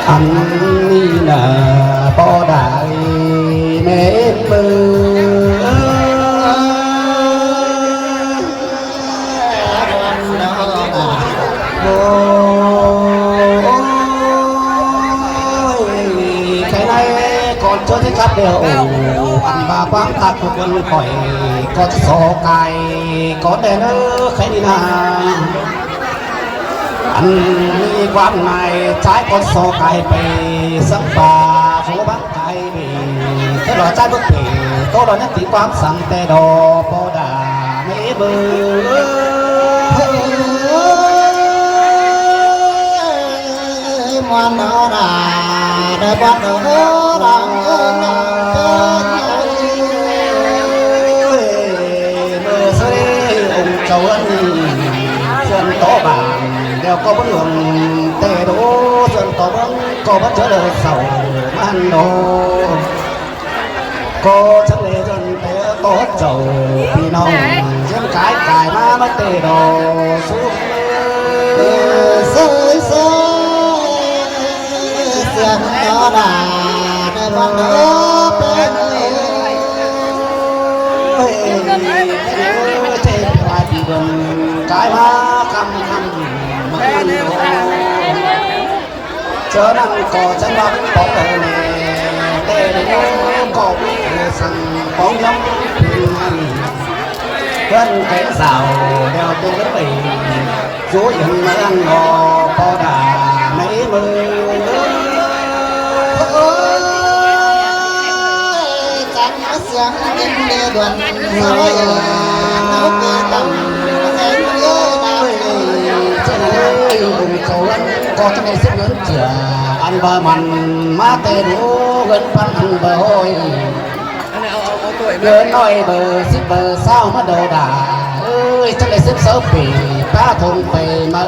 อันนี้น่ะบ่ได้แม่มือโอ้ยใครไหนก่อนเจอที่ครับเดียวอันบาฟังตัดทุกคนคอยก็จะโศกไก่ก็ได้เนอใครนี่นาอันมีความในใจก็โศกไก่ไปสัมปาโศบักไก่ถ้าเราใจบุกปีก็เราเนี่ยตีความสั่งแต่ดอกโปดาไม่เบื่อมันนอราได้บัดนอราเมื่อเสด็จองค์เจ้าส่วนโตบางเดี๋ยวก็เบิ่งเตะดูส่วนโตเบิ่งก็บ่เจอเลยเศร้ามันโนก็ฉันเลยจนเตะโตเจ้าพี่น้องเช่นกายมาเตะดูสุขเสียงนอราได้บัดนอเป็นเจ็บปวดที่บนกายมาคำมันเจอนั่งก็ฉันรับปอกเน่เตะโยก็วิ่งสั่งปองย้ำพิงเพื่อนแก่สาวเดียวตัวเล็กไปช่วยยังไม่อันงอพอด่าในมือจังเสียงเย็นเดือดสวยน้ำเกลือดำแสงเยอะดาวเจ้าองค์เจ้าวันก็จะได้เสียเงินเจืออันบามันมาเตะดูเงินพันอันเบอร์โอยเงินน้อยเบอร์10เบอร์20มาโดด่าเอ้ยจังได้10ปีป้าทงไปมา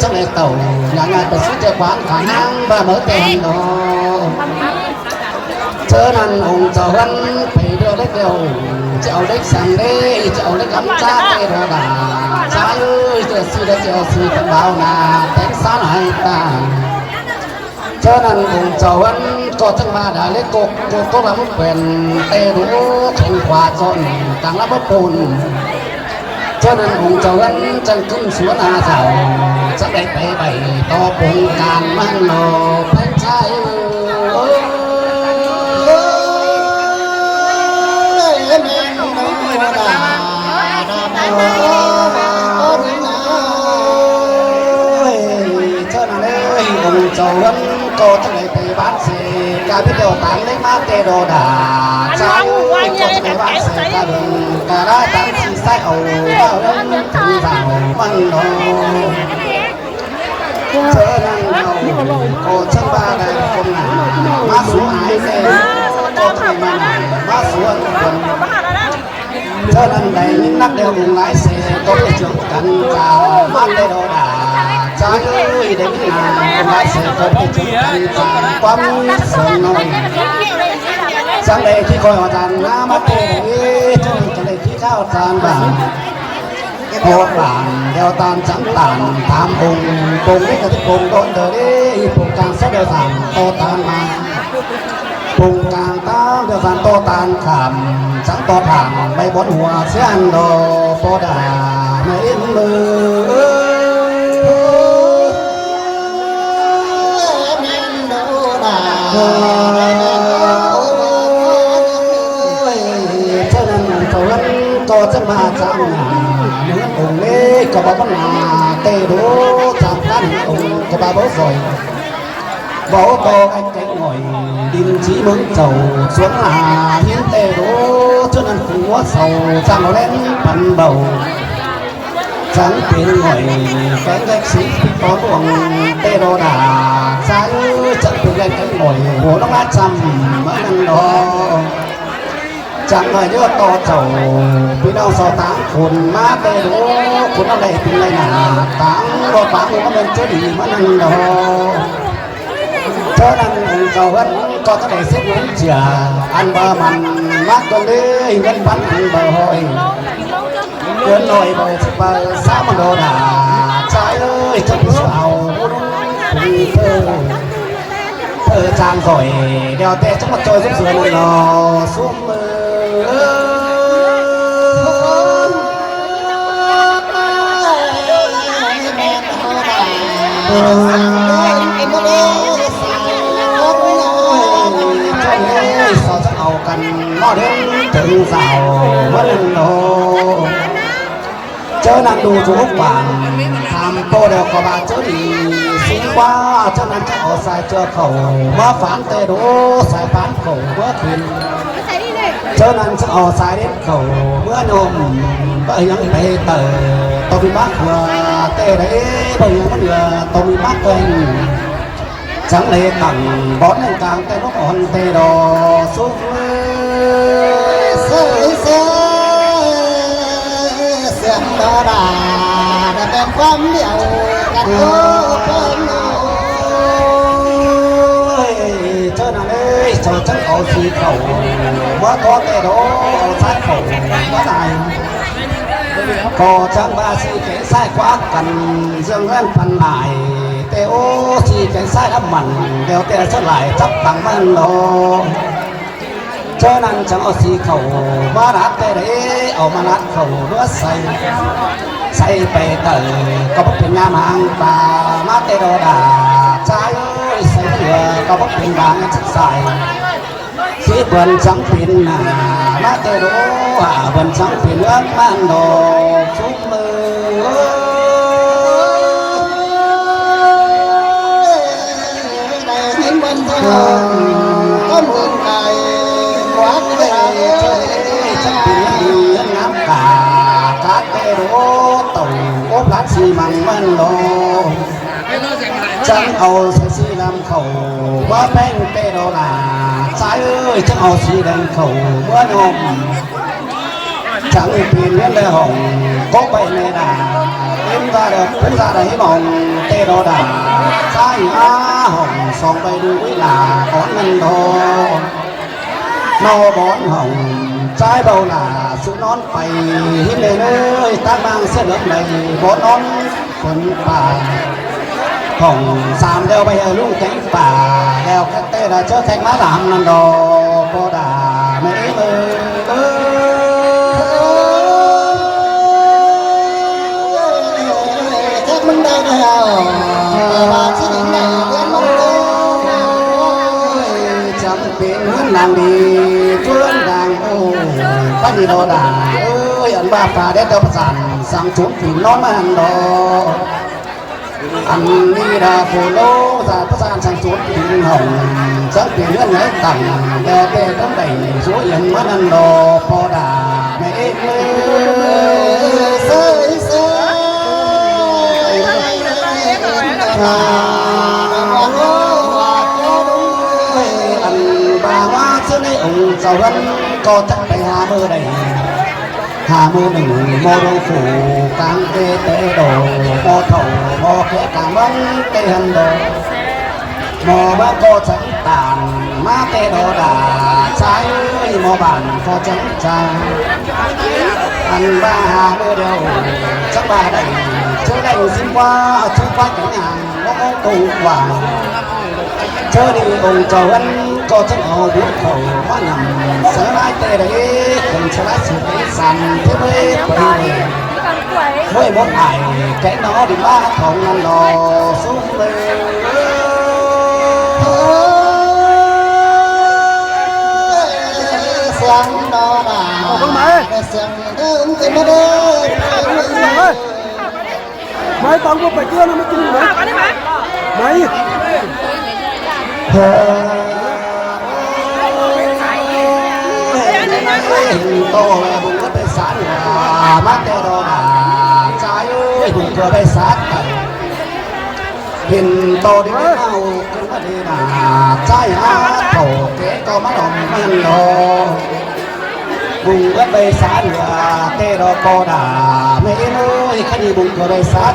จังได้เต่าอย่างงานไปซื้อเจ้าขวานขานั่งบ้าเมื่อเต็มโนเธอนั้นองค์เจ้าวันไปเดียวได้เดียวจะเอาเล็กสั่งได้จะเอาเล็กกำจ้าไปโดด่าชายเอ้ยจะซื้อได้จะเอาซื้อเป็นเบาหนาแต่งสารให้ตาเจ้านั้นองค์เจ้าวันก็ทั้งมาด่าเล็กกก็รับเป็นเตรู้แข่งขวาจนต่างรับปูนเจ้านั้นองค์เจ้าวันจังขึ้นสวนอาเจ้าจะได้ไปใบต่อปงการมันโลเป็นชายเจ้าวันก็จะได้ไปบ้านเสกาพิเดียวตังได้มาเตโดดาเจ้าก็จะไปบ้านเสกาเดินกาได้ตังสีใส่เอาเรื่องถึงเรามันโนเธอนั่งเราก็ช่างบ้าได้คนหนามาสวายเสก็จะมาสวนคนเธอนั่นได้นักเดียวหนึ่งหลายเสก็ไปจุดกันกามาเตโดดาใจเอ้ยเด็กงานคนละเสียก็ไปจุดกันจากความสนุกสังเกตที่คอยอาจารย์น้ำมาเตะจนจะได้ที่ข้าวจานบ้างโคตรบ้านเดียวตามจังตามตามปุ่งนี้ก็ที่ปุ่งโดนเดือดปุ่งกลางเสด็จตามโตตามมาปุ่งกลางตามเดือดโตตามขำจังโตผ่านใบบนหัวเสียนโดโปดาไม่มือเท่านั้นเท่านั้นก็จะมาจำหน้าเหมือนองค์เล็กก็บอกว่าหน้าเตะดูจำกันองค์ก็บาบ่สวยบ่โตไอ้เก่งหน่อยดินชี้มึงเจ้าสวนหาเห็นเตะดูเท่านั้นหัวเสาจังเล่นปันเบาจังเป็นหน่อยแฟนเล็กสีตอนวงเตโรดาสายจังเป็นเล็กหน่อยหัวน้องอาจำมันนั่งรอจังหน่อยเยอะต่อเจ้าพี่น้องสาวต่างคนมาเตโรคนอะไรเป็นไรหนาต่างรอปากมันเป็นเจ้าดีมันนั่งรอเท่านั้นเจ้าวันก็จะได้เสียเงินเจียอันบามันมักตรงนี้เงินพันอันบ่อย เกินหน่อยบ่สิบสามโดดาใจเอ้ยจะสาวคุณเธอ trang rồi đeo tê trong mặt trời giúp sửa này lò xuống mơ sao chắc hầu cần nó đến tự rào mất lên đồ chớ năng đủ chú vàng tham tô đều có bà chớ đi xin qua chớ năng chắc họ sai chớ khẩu mà phán tê đố sai phán khẩu bữa thuyền chớ năng chắc họ sai đến khẩu bữa nôm bởi những tê tờ tôi bị bắt vừa tê đấy bởi những người tôi bị bắt quên chẳng lẽ càng bón lên càng tê nó còn tê đò xuống xem đó đã đemความđiệuกันโอ้เป็นcho nàng ơi cho chắc có gì khẩu quá có cái đó sát khẩu quá này có chẳng ba si cái sai quá cần dương lên phần lại tê ô si cái sai đã mặn đeo tê xuất lại chấp tăng man đồ cho nên chẳng có gì khẩu mà nát tê đấy ở mà nát khẩu nữa say về tờ có bất bình nam hàng và má tê đồ đà trái ơi say thừa có bất bình vàng chắc xài khi vườn trắng pin là má tê đồ vườn trắng pin ước man đồ xuống mơ đây những bên có mượn cài quá cái trắng pin ngắm cả cá tê đồ tàu ốp lát xi măng man đồ chẳng hầu sẽ xi làm khẩu quá bánh tê đồ là trái ơi chẳng hầu xi làm khẩu quá nôm chẳng tiền nhân lê hồng có bệnh này là em ra được cũng ra đấy mong tê đồ đà trái á hồng xong bay đuôi là con ngân đồ nó bón hồng trái bầu là sự nón phải hít lên ơi ta mang xe lớp này bón nón phần bà hồng sàm đeo bây giờ luôn cánh bà đeo cái tê là chớ thành má làm lần đồ cô đà mấy ơi chắc mình đây nào bà chỉ định này đến mong tôi chẳng biết hướng nàng đi phương nàng ô bắt đi đồ đà ơi anh ba phà đến đâu sàn sang trốn thì nó mà ăn đồ anh đi ra phố lô ra phát san sang trốn thì hồng chắc thì nước nhảy tặng đeo tê tấm đầy số yên mất ăn đồ phò đà mẹ ơi sơi sơi anh bà hoa xưa nay ủng giàu hơn có chắc phải hà mơ đầy hà mơ mình mô đô phủ càng tê tê đồ mô thầu mô khẽ càng bắn tê hân đồ mô bác cô trắng tàn má tê đồ đà trái ơi mô bản cô trắng trà anh ba hà mơ đều chắc ba đầy chơi đầy xin qua cánh hàng nó cùng quả chơi đi cùng cầu anh có chắc họ biết khẩu quá nằm sợ lái tê đấy cùng sợ lái sự đấy sàn thế mới quay một ai cái nó đi ba không ăn lò xuống mê sáng đó là sáng ứng cái mất đấy mấy tao có phải chưa nó mới chung mấy mấy tô bụng có tay sán là mát tê đồ đà trái ơi bụng có tay sán hình tô đi với nhau cũng có đi là trái á thổ kế có mắt hồng man đồ bụng có tay sán là tê đồ cô đà mấy ơi khách đi bụng có tay sán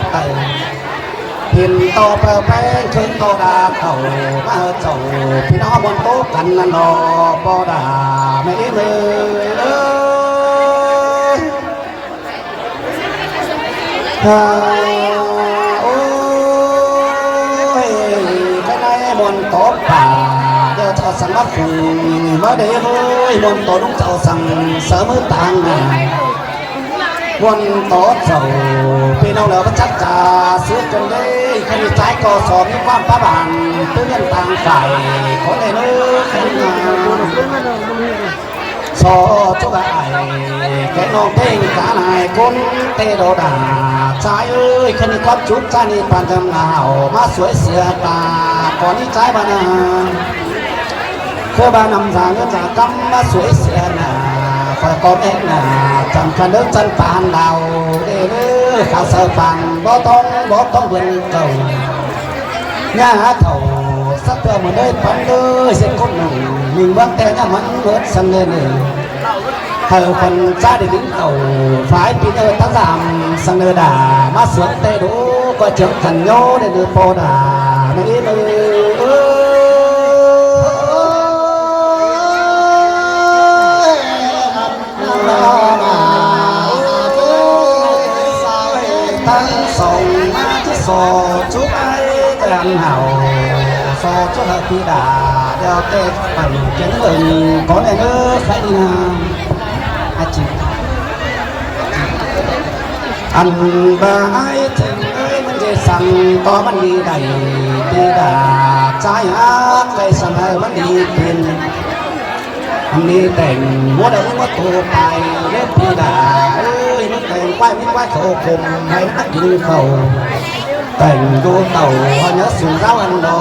hiền to bờ bên trên to đà khẩu mà chầu thì nó muốn tốt cần là nó bò đà mấy người ơi ôi cái này มวนตบป่าเดี๋ยวเจ้าสั่งมาคุยมาเดี๋ยวเฮ้ยมวนโตน้องเจ้าสั่งเสมอต่างมวนโตเจ้าพี่น้องเราประจักษ์จ่าซื้อจนได้ขณีใจก่อสอบมีความป้าบานตื้นต่างฝ่ายคนในเนื้อขึ้นมาสอจุกไอแกน้องเต้งกาหายคนเตโดดาชายเอ้ยคนนี้ความจุกใจนี่ปานจำหนาวมาสวยเสือตาก่อนนี้ใจบ้านาเพื่อบ้านำสางเงินจากกำมาสวยเสือหนาฝากก็แม่หนาจำคันเดินจันปานดาวเด้อข้าวเสือปันบ่ต้องเบิ่งเก่าย่าเถ่าสักเตือเหมือนได้ปันเลยเส้นคนหนึ่งหนึ่งบางแต่เนี่ยมันเบิดสังเงินเธอคนจ้าได้ถึงเต่าฝ่ายปีเตอร์ทั้งสามสังเนดามาสวนเตดูก็เจอขันโยได้ดูโปดาไม่เลยตั้งส่งมาที่โซชุบไอ้กันเห่าโซชุบพี่ดาเดี๋ยวเตะไปเจนเลยก่อนไอ้เนื้อใครดีนะอาจิอันบ่ายถึงเอ้ยมันจะสั่งต่อมันดีได้ดีดาใจฮักใจสั่งให้มันดีเป็นอันนี้แต่งหัวเดิมว่าตัวไปเล็บพี่ดาเอ้ยมันแต่งไปไม่ไหวเขาคมให้นักกินเขาแต่งดูเต่าเขาเนื้อสูงเท้าอันดอ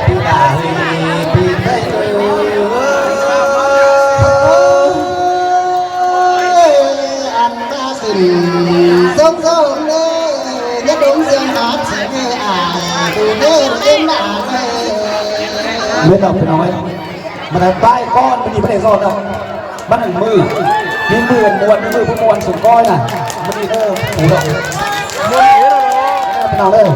พี่ดาพี่ได้เลยอันมาสิส่งเลยจะดมเสียงหาเสียงดูเด้อเอ็นหน้าเลย ไม่ต้องไปน้อยมันได้ป้ายก้อนมันดีไม่ได้ซ่อนหรอกมันหนึ่งมือมีมือมวนมีมือผู้มวนสูงก้อยน่ะมันดีเด้อหูดอกไปน้องเด้อ